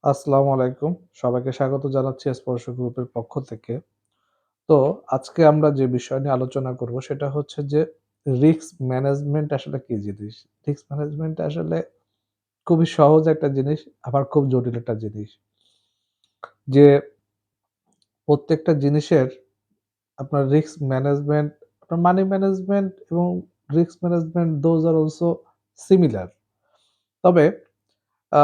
আসসালামু আলাইকুম। সবাইকে স্বাগত জানাচ্ছি স্পর্শ গ্রুপের পক্ষ থেকে। তো আজকে আমরা যে বিষয় নিয়ে আলোচনা করব সেটা হচ্ছে যে রিস্ক ম্যানেজমেন্ট আসলে কি জিনিস? রিস্ক ম্যানেজমেন্ট আসলে খুবই সহজ একটা জিনিস, আবার খুব জটিল একটা জিনিস। যে প্রত্যেকটা জিনিসের আপনার রিস্ক ম্যানেজমেন্ট, আপনার মানি ম্যানেজমেন্ট এবং risk management those are also similar. তবে আ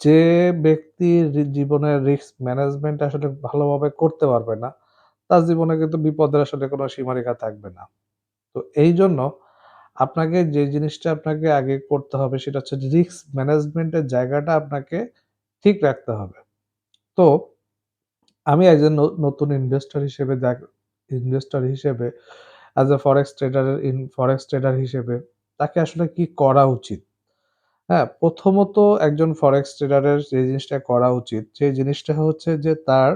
যে ব্যক্তি জীবনে রিস্ক ম্যানেজমেন্ট আসলে ভালোভাবে করতে পারবে না, তার জীবনে কিন্তু বিপদের আসলে কোনো সীমারেখা থাকবে না। তো এইজন্য আপনাকে যে জিনিসটা আপনাকে আগে করতে হবে সেটা হচ্ছে রিস্ক ম্যানেজমেন্ট এর জায়গাটা আপনাকে ঠিক রাখতে হবে। তো আমি একজন নতুন ইনভেস্টর হিসেবে এজ এ ফরেক্স ট্রেডার হিসেবে তাকে আসলে কি করা উচিত? হ্যাঁ, প্রথমত একজন ফরেক্স ট্রেডারের যে জিনিসটা করা উচিত, সেই জিনিসটা হচ্ছে যে তার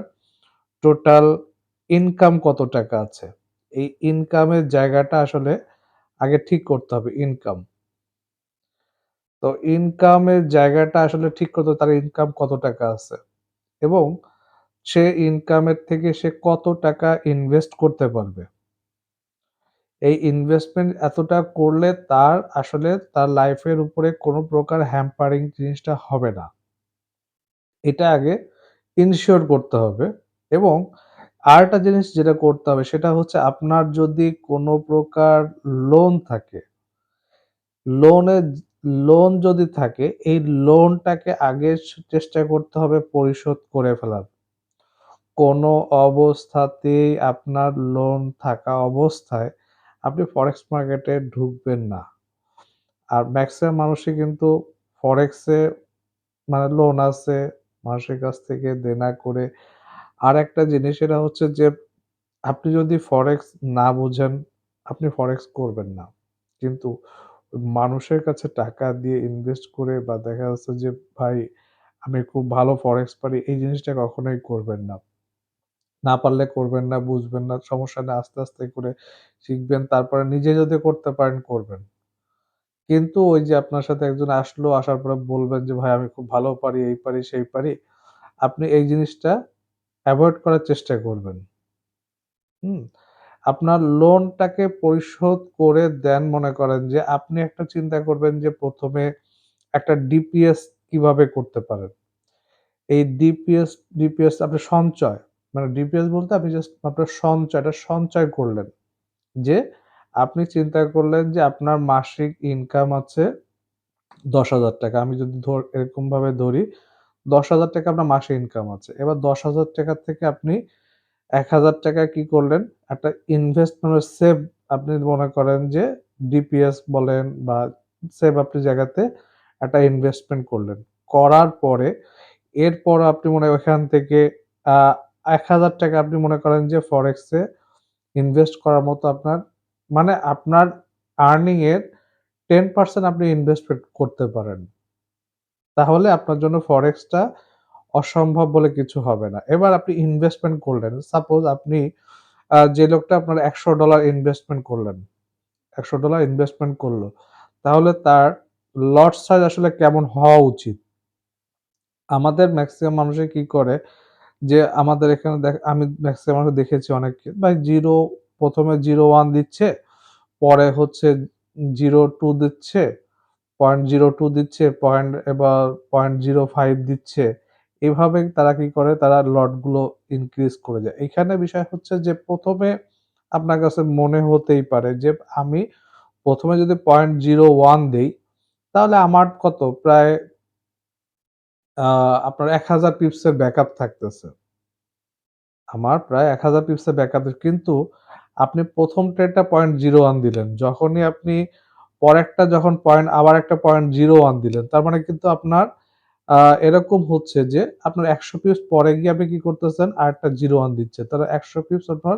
টোটাল ইনকাম কত টাকা আছে। এই ইনকামের জায়গাটা আসলে আগে ঠিক করতে হবে ইনকাম। তো ইনকামের জায়গাটা আসলে ঠিক করতে হবে তার ইনকাম কত টাকা আছে এবং সে ইনকামের থেকে সে কত টাকা ইনভেস্ট করতে পারবে। এই ইনভেস্টমেন্ট এতটা করলে তার আসলে তার লাইফের উপরে কোনো প্রকার হ্যাম্পারিং জিনিসটা হবে না। এটা আগে ইনশিওর করতে হবে এবং আরেকটা জিনিস যেটা করতে হবে সেটা হচ্ছে আপনার যদি কোনো প্রকার লোন থাকে, লোনে লোন যদি থাকে এই লোনটাকে আগে চেষ্টা করতে হবে পরিশোধ করে ফেলার। কোনো অবস্থাতেই আপনার লোন থাকা অবস্থায় আপনি ফরেক্স মার্কেটে ঢুকবেন না। আর মেক্সিমাম মানুষই কিন্তু ফরেক্সে মানে লোন আছে, মানুষের কাছ থেকে দেনা করে আরেকটা জিনিস সেটা হচ্ছে যে আপনি যদি ফরেক্স না বুঝেন, আপনি ফরেক্স করবেন না। কিন্তু মানুষের কাছে টাকা দিয়ে ইনভেস্ট করে বা দেখা যাচ্ছে যে ভাই আমি খুব ভালো ফরেক্স পারি এই জিনিসটা কখনোই করবেন না। না পারলে করবেন না, বুঝবেন না, সমস্যা নেই আস্তে, আস্তে করে শিখবেন। তারপরে নিজে যদি করতে পারেন করবেন। কিন্তু ওই যে আপনার সাথে একজন আসলো, আসার পরে বলবেন যে ভাই আমি খুব ভালো পারি, এই পারি, সেই পারি। আপনি এই জিনিসটা এভয়েড করার চেষ্টা করবেন। হুম? আপনার লোনটাকে পরিশোধ করে দেন মনে করেন যে আপনি একটা চিন্তা করবেন যে ১ম এ একটা ডিপিএস কিভাবে করতে পারেন। এই ডিপিএস আপনার সঞ্চয়। মানে ডিপিএস বলতে আপনি জাস্ট আপনার সঞ্চয়টা সঞ্চয় করলেন। যে আপনি চিন্তা করলেন যে আপনার মাসিক ইনকাম আছে ৳১০,০০০ আমি যদি এরকমভাবে ধরি ৳১০,০০০ আপনার মাসে ইনকাম আছে। এবার ৳১০,০০০ থেকে আপনি ৳১,০০০ কি করলেন? একটা ইনভেস্ট মানে সেভ আপনি মনে করেন যে ডিপিএস বলেন বা সেভ আপনি জায়গাতে একটা ইনভেস্টমেন্ট করলেন। করার পরে এরপর আপনি মনে হয় ওখান থেকে আ ৳১,০০০ আপনি মনে করেন যে ফরেক্স এ ইনভেস্ট করার মতো আপনার মানে আপনার আর্নিং এর 10% আপনি ইনভেস্টমেন্ট করতে পারেন। তাহলে আপনার জন্য ফরেক্সটা অসম্ভব বলে কিছু হবে না। এবার আপনি ইনভেস্টমেন্ট করলেন। সাপোজ আপনি যে লোকটা আপনার $১০০ ইনভেস্টমেন্ট করলেন, $১০০ ইনভেস্টমেন্ট করল। তাহলে তার লট সাইজ আসলে কেমন হওয়া উচিত? আমাদের মেক্সিমাম মানুষে কি করে যে আমাদের এখানে আমি মেক্সিমাম মানুষ দেখেছি অনেককে ভাই ১ম এ ০.১ দিচ্ছে, পরে হচ্ছে ০.২ দিচ্ছে, ০.০২ দিচ্ছে, এবার ০.০৫ দিচ্ছে। এভাবে তারা কি করে? তারা লটগুলো ইনক্রিজ করে যায়। এখানে বিষয় হচ্ছে যে ১ম এ আপনার কাছে মনে হতেই পারে যে আমি ১ম এ যদি ০.০১ দেই, তাহলে আমার কত? প্রায় আ আপনার ১,০০০ পিপসের ব্যাকআপ থাকতেছে। আমার প্রায় ১,০০০ পিপসের ব্যাকআপ কিন্তু আপনি ১ম ট্রেডটা ০.০১ দিলেন। যখনই আপনি পরেরটা যখন আবার একটা ০.০১ দিলেন। তার মানে কিন্তু আপনার আ এরকম হচ্ছে যে আপনার ১০০ পিপস পরে গিয়ে আপনি কি করতেছেন? আরেকটা ০.১ দিচ্ছেন। তাহলে ১০০ পিপস আপনার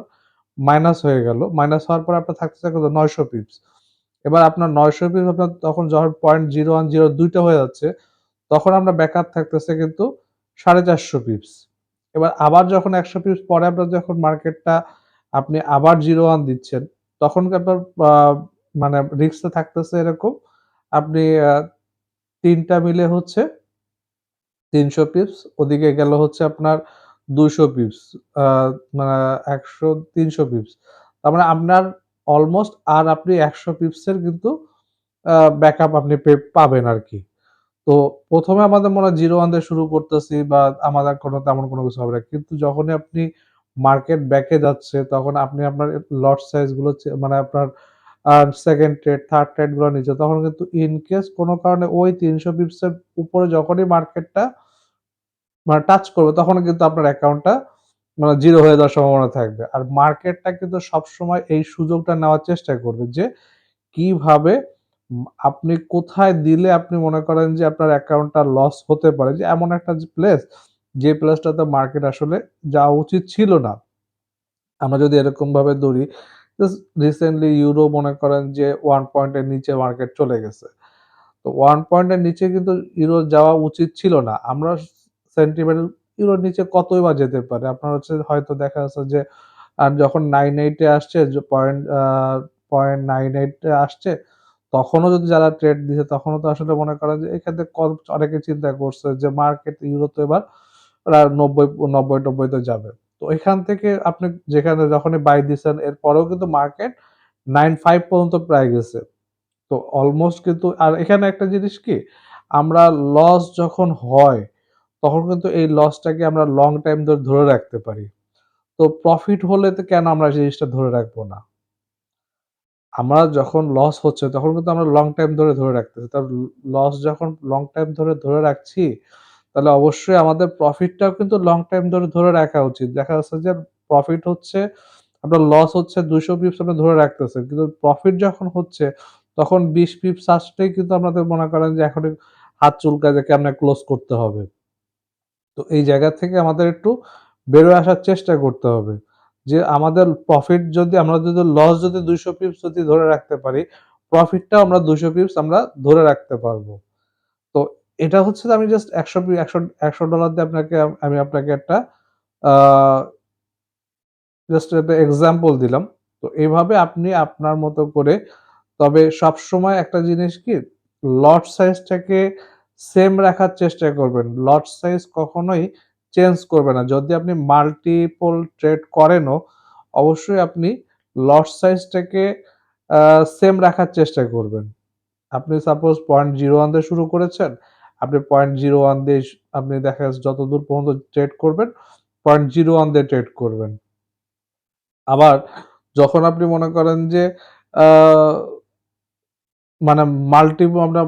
মাইনাস হয়ে গেল। মাইনাস হওয়ার পরে আপনার থাকতেছে কত? ৯০০ পিপস। এবার আপনার ৯০০ পিপস আপনার তখন যখন ০.০১, ০২ টা হয়ে যাচ্ছে, তখন আপনার ব্যাকআপ থাকতেছে কিন্তু ৪৫০ পিপস। এবার আবার যখন ১০০ পিপস পরে আপনার যখন মার্কেটটা আপনি আবার ০.১ দিচ্ছেন, তখন কি আপনার আ মানে রিস্কটা থাকতেছে এরকম, আপনি ৩ টা মিলে হচ্ছে ৩০০ পিপস, ওদিকে গেল হচ্ছে আপনার ২০০ পিপস। আ মানে ১০০ ৩০০ পিপস। তার মানে আপনার অলমোস্ট আর আপনি ১০০ পিপসের কিন্তু ব্যাকআপ আপনি পাবেন আরকি। তো ১ম এ আমাদের মনে হয় 0 1 দিয়ে শুরু করতেছি বা আমাদের তেমন কোনো কিছু হবে না। কিন্তু যখনই আপনি মার্কেট ব্যাকে যাচ্ছে তখন আপনি আপনার লট সাইজ গুলো মানে আপনার 2nd ট্রেড, 3rd ট্রেড গুলো নিচ্ছে। তখন কিন্তু ইন কেস কোন কারণে ওই ৩০০ পিপস এর উপরে যখনই মার্কেটটা মানে টাচ করবে তখন কিন্তু আপনার অ্যাকাউন্টটা মানে 0 হয়ে যাওয়ার সম্ভাবনা থাকবে। আর মার্কেটটা কিন্তু সবসময় এই সুযোগটা নেওয়ার চেষ্টা করবে যে কিভাবে আপনি কোথায় দিলে আপনি মনে করেন যে আপনার অ্যাকাউন্টটা লস হতে পারে। যে এমন একটা প্লেস, যে প্লেসটাতে মার্কেট আসলে যাওয়া উচিত ছিল না। আমরা যদি এরকমভাবে ধরি, জাস্ট রিসেন্টলি ইউরো মনে করেন যে 1 পয়েন্টের নিচে মার্কেট চলে গেছে। তো 1 পয়েন্টের নিচে কিন্তু ইউরো যাওয়া উচিত ছিল না। আমরা সেন্টিমেন্ট ইউরোর নিচে কতই বা যেতে পারে? আপনার হচ্ছে হয়তো দেখা যাচ্ছে যে যখন 9.8 এ আসছে যে পয়েন্ট 98 এ আসছে, তখনও যদি যারা ট্রেড দিছে তখনও তো আসলে মনে করেন যে এখান থেকে অনেকে চিন্তা করছে যে মার্কেট ইউরো তো এবার 90-90 তে যাবে। তো এখান থেকে আপনি যেখানে যখনই বাই দিছেন এরপরেও কিন্তু মার্কেট 95 পর্যন্ত প্রায় গেছে। তো অলমোস্ট কিন্তু আর এখানে একটা জিনিস কি, আমরা লস যখন হয়, তখন কিন্তু এই লসটাকে আমরা লং টাইম ধরে রাখতে পারি। তো প্রফিট হলে তো কেন আমরা জিনিসটা ধরে রাখবো না? আমরা যখন লস হচ্ছে তখন কিন্তু আমরা লং টাইম ধরে রাখতেছি। লস যখন লং টাইম ধরে রাখছি, তাহলে অবশ্যই আমাদের প্রফিটটাও কিন্তু লং টাইম ধরে রাখা উচিত। দেখা যাচ্ছে যে প্রফিট হচ্ছে, আপনার লস হচ্ছে ২০০ পিপস আপনি ধরে রাখতেছেন। কিন্তু প্রফিট যখন হচ্ছে তখন ২০ পিপস আসলেই কিন্তু আপনাদের মনে করেন যে এখনই হাত চুলকায় যে কেমনে ক্লোজ করতে হবে। তো এই জায়গা থেকে আমাদের একটু বেরোয় আসার চেষ্টা করতে হবে। যে আমাদের প্রফিট যদি আমরা যদি লস যদি ২০০ পিপস যদি ধরে রাখতে পারি, প্রফিটটাও আমরা ২০০ পিপস আমরা ধরে রাখতে পারবো। তো এটা হচ্ছে যে আমি জাস্ট ১০০ দিয়ে আমি আপনাকে একটা আ জাস্ট একটা এক্সাম্পল দিলাম। তো এভাবে আপনি আপনার মতো করে, তবে সবসময় একটা জিনিস কি, লট সাইজটাকে সেম রাখার চেষ্টা করবেন। লট সাইজ কখনোই চেঞ্জ করবেন না। যদি আপনি মাল্টিপল ট্রেড করেনও, অবশ্যই আপনি লট সাইজটাকে আ সেম রাখার চেষ্টা করবেন। আপনি সাপোজ 0.01 দিয়ে শুরু করেছেন, আপনি 0.01 দিয়ে আপনি দেখা যাচ্ছে যতদূর পর্যন্ত ট্রেড করবেন, 0.01 দিয়ে ট্রেড করবেন। আবার যখন আপনি মনে করেন যে আ মানে আমরা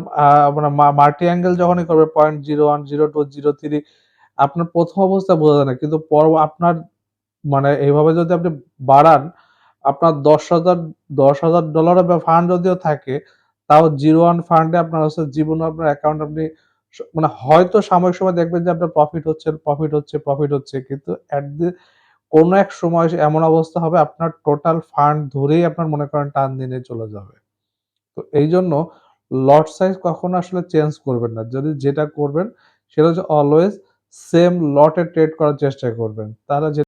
মানে মাল্টি অ্যাঙ্গেল যখনই করবে 0.01, 02, 03, আপনার ১ম অবস্থায় বোঝা যায় না। কিন্তু আপনার মানে এভাবে যদি আপনি বাড়ান, আপনার $১০,০০০ বা ফান্ড যদিও থাকে, তাও 01 ফান্ডে আপনার হচ্ছে জীবনে আপনার অ্যাকাউন্ট আপনি মানে হয়তো সাময়িক সময় দেখবেন যে আপনার প্রফিট হচ্ছে। কিন্তু কোনো এক সময় এমন অবস্থা হবে আপনার টোটাল ফান্ড ধরেই আপনার মনে করেন টান দিনে চলে যাবে। তো এইজন্য লট সাইজ কখনো আসলে চেঞ্জ করবেন না। যদি যেটা করবেন সেটা হচ্ছে অলওয়েজ সেম লটে ট্রেড করার চেষ্টা করবেন। তাহলে যে